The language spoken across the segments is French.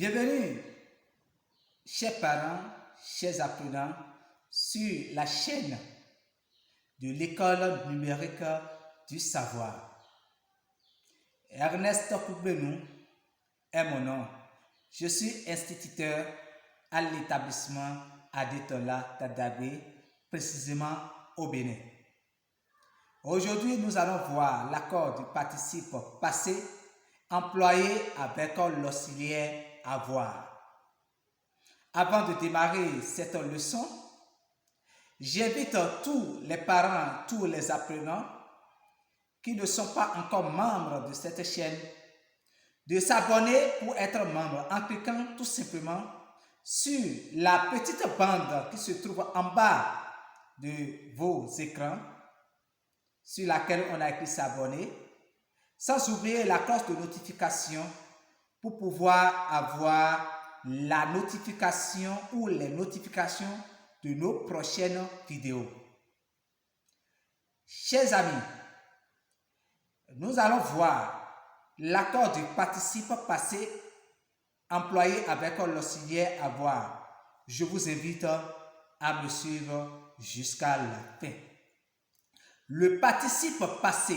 Bienvenue, chers parents, chers apprenants, sur la chaîne de l'école numérique du savoir. Ernest Kougbenou est mon nom. Je suis instituteur à l'établissement Adetola Tadabé, précisément au Bénin. Aujourd'hui, nous allons voir l'accord du participe passé employé avec l'auxiliaire avoir. Avant de démarrer cette leçon, j'invite tous les parents, tous les apprenants qui ne sont pas encore membres de cette chaîne de s'abonner pour être membre en cliquant tout simplement sur la petite bande qui se trouve en bas de vos écrans sur laquelle on a écrit s'abonner, sans oublier la cloche de notification pour pouvoir avoir la notification ou les notifications de nos prochaines vidéos. Chers amis, nous allons voir l'accord du participe passé employé avec l'auxiliaire avoir. Je vous invite à me suivre jusqu'à la fin. Le participe passé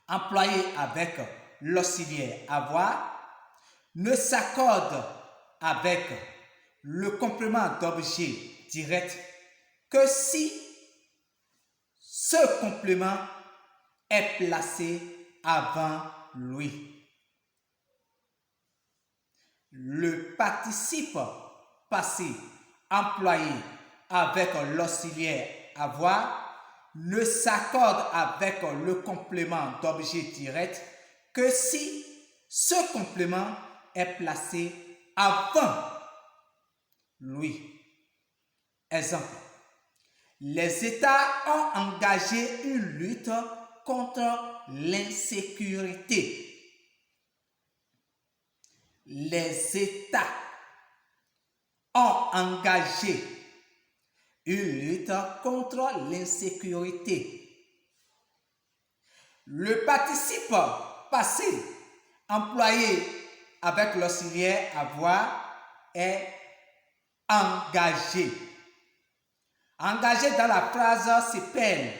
employé avec l'auxiliaire avoir ne s'accorde avec le complément d'objet direct que si ce complément est placé avant lui. Le participe passé employé avec l'auxiliaire avoir ne s'accorde avec le complément d'objet direct que si ce complément est placé avant lui. Exemple. Les États ont engagé une lutte contre l'insécurité. Les États ont engagé une lutte contre l'insécurité. Le participe passé employé avec l'auxiliaire avoir est engagé. Engagé dans la phrase s'épelle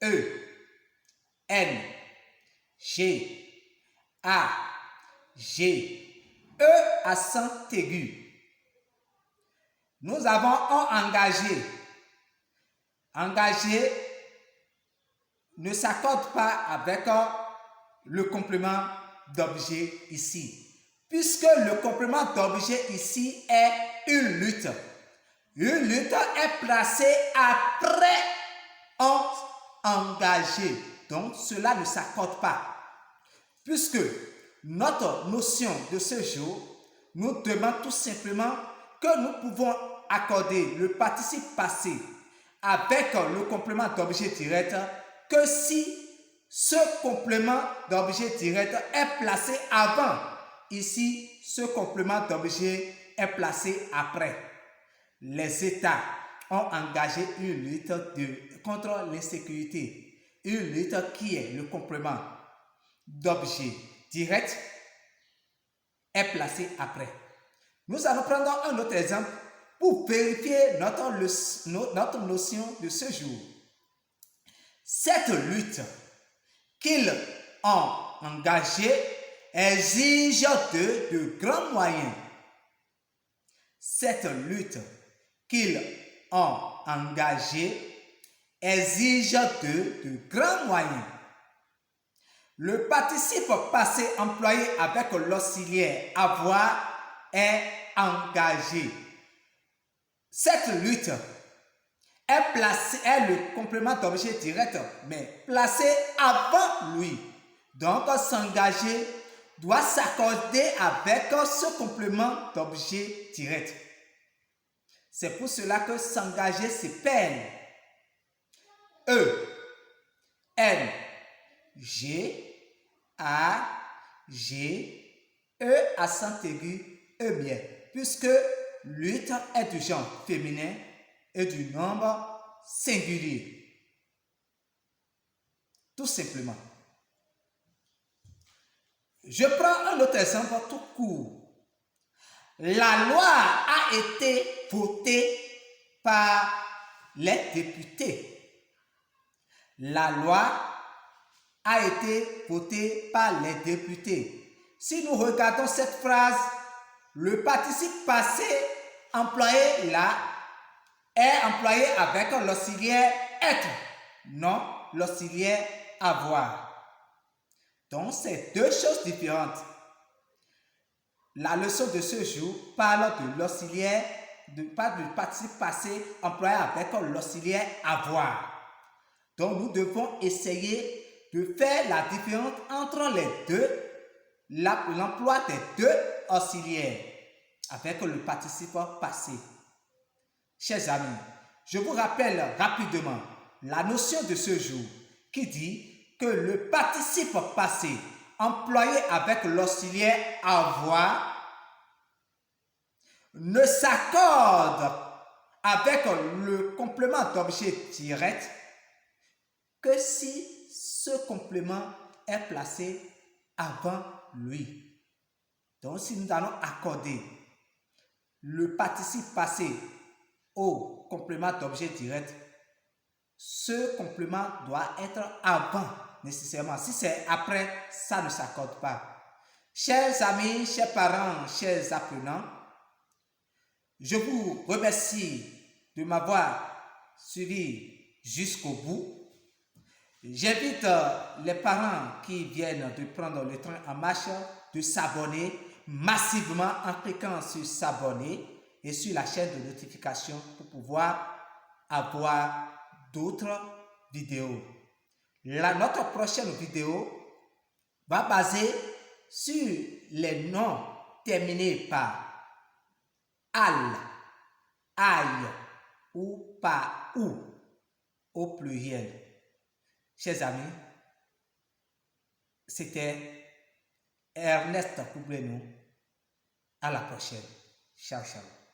E, N, G, A, G, E accent aigu. Nous avons engagé. Engagé ne s'accorde pas avec le complément d'objet ici, puisque le complément d'objet ici est une lutte. Une lutte est placée après engagé, donc cela ne s'accorde pas, puisque notre notion de ce jour nous demande tout simplement que nous pouvons accorder le participe passé avec le complément d'objet direct que si ce complément d'objet direct est placé avant. Ici, ce complément d'objet est placé après. Les États ont engagé une lutte contre l'insécurité. Une lutte qui est le complément d'objet direct est placé après. Nous allons prendre un autre exemple pour vérifier notre notion de ce jour. Cette lutte qu'ils ont engagée exige de grands moyens. Cette lutte qu'ils ont engagée exige de grands moyens. Le participe passé employé avec l'auxiliaire avoir est engagé. Cette lutte est le complément d'objet direct, mais placé avant lui. Donc, s'engager doit s'accorder avec ce complément d'objet direct. C'est pour cela que s'engager s'épelle E, N, G, A, G, E accent aigu, E bien, puisque lutte est du genre féminin et du nombre singulier. Tout simplement. Je prends un autre exemple tout court. La loi a été votée par les députés. La loi a été votée par les députés. Si nous regardons cette phrase, le participe passé employé là est employé avec l'auxiliaire être, non l'auxiliaire avoir. Donc, c'est deux choses différentes. La leçon de ce jour parle de l'auxiliaire, parle du participe passé employé avec l'auxiliaire avoir. Donc, nous devons essayer de faire la différence entre les deux, l'emploi des deux auxiliaires avec le participe passé. Chers amis, je vous rappelle rapidement la notion de ce jour qui dit que le participe passé employé avec l'auxiliaire avoir ne s'accorde avec le complément d'objet direct que si ce complément est placé avant lui. Donc, si nous allons accorder le participe passé au complément d'objet direct, ce complément doit être avant nécessairement. Si c'est après, ça ne s'accorde pas. Chers amis, chers parents, chers apprenants, je vous remercie de m'avoir suivi jusqu'au bout. J'invite les parents qui viennent de prendre le train en marche de s'abonner massivement en cliquant sur s'abonner et sur la chaîne de notification pour pouvoir avoir d'autres vidéos. Notre prochaine vidéo va baser sur les noms terminés par al, aïe ou par ou au pluriel. Chers amis, c'était Ernest Koublenou. À la prochaine. Ciao, ciao.